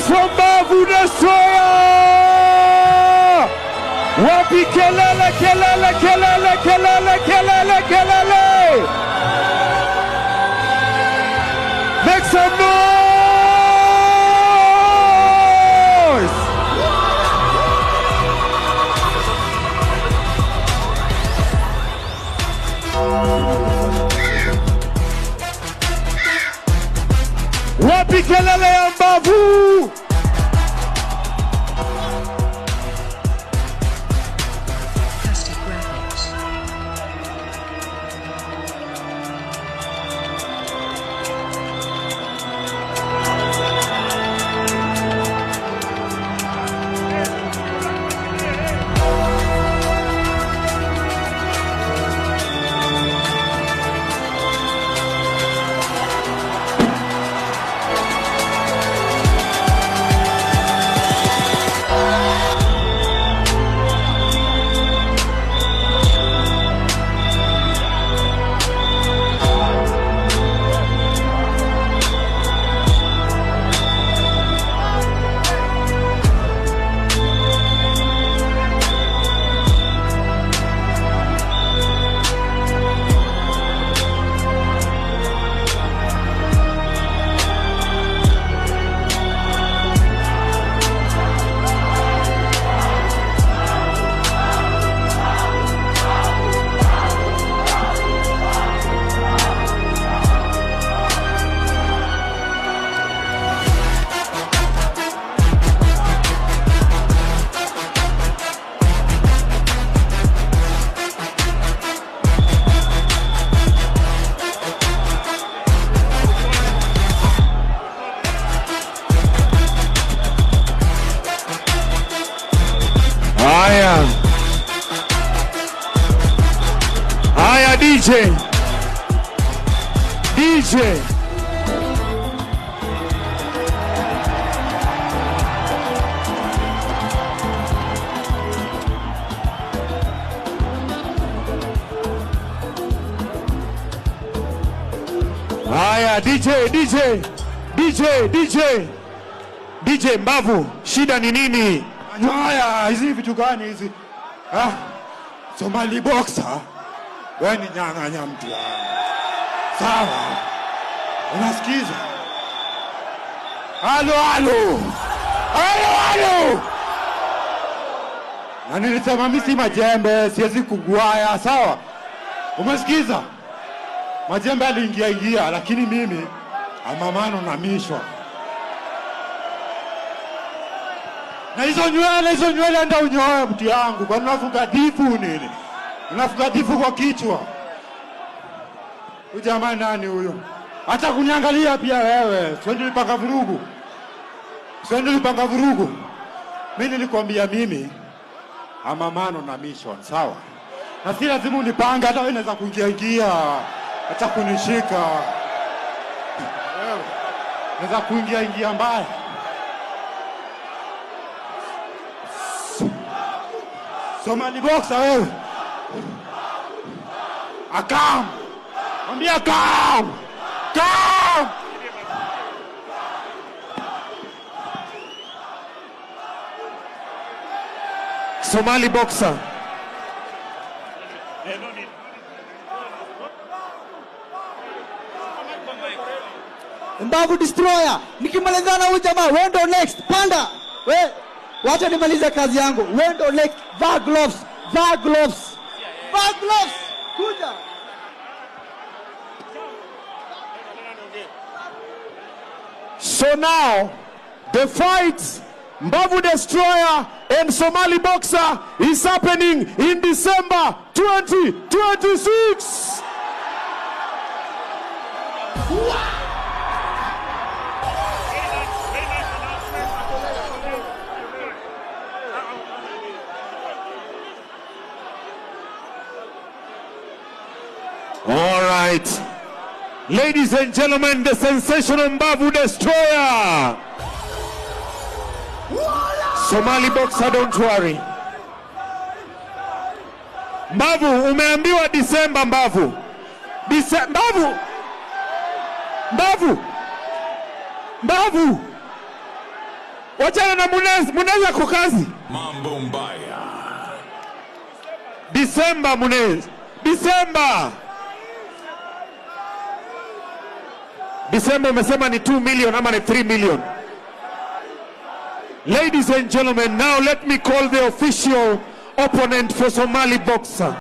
Ladies from Mbavu Destroyer! Wapi kelele, kelele, kelele, kelele, kelele, kelele! Make some noise! Wapi kelele ya Mbavu! Haya DJ. Haya DJ Mbavu, shida ni nini? Haya, hizi vitu gani hizi? Somali boxer. Wewe ni nyang'anya mtu. Sawa. Unasikiza? Halo. Na nilisema mimi si majembe, siwezi kugwaya, sawa? Umesikiza? Majembe aliingia lakini mimi amamano na mishwa. Na hizo nywele ndio unyoe mtu yangu. Kwa nini unafuga difu nini? Unafuga difu kwa kichwa. Huyu jamaa nani huyo? Hata kuniangalia pia wewe. Siende nilipanga vurugu. Mimi nilikwambia mimi amamano na mission, sawa? Na si lazima unipanga, hata wewe unaweza kuingia. Hata kunishika. Wewe unaweza kuingia mbaya. Somali boxer wewe. Akam. Mwambie akam. Somali boxer. Mbavu Destroyer. Nikimalizana huyu jamaa, wewe ndo next. Panda. Wewe wacha nimalize kazi yangu. Wewe ndo next. Vaa gloves. Kuja. So now, the fight, Mbavu Destroyer and Somali Boxer, is happening in December 2026. All right. Ladies and gentlemen, the sensational Mbavu Destroyer. Somali Boxer, don't worry. Mbavu, umeambiwa Disemba Mbavu. Wachana na Munez. Munez ako kazi. Mambo mbaya. Disemba Munez. Disemba. Disemba umesema ni 2 million ama ni 3 million? Ladies and gentlemen, now let me call the official opponent for Somali boxer.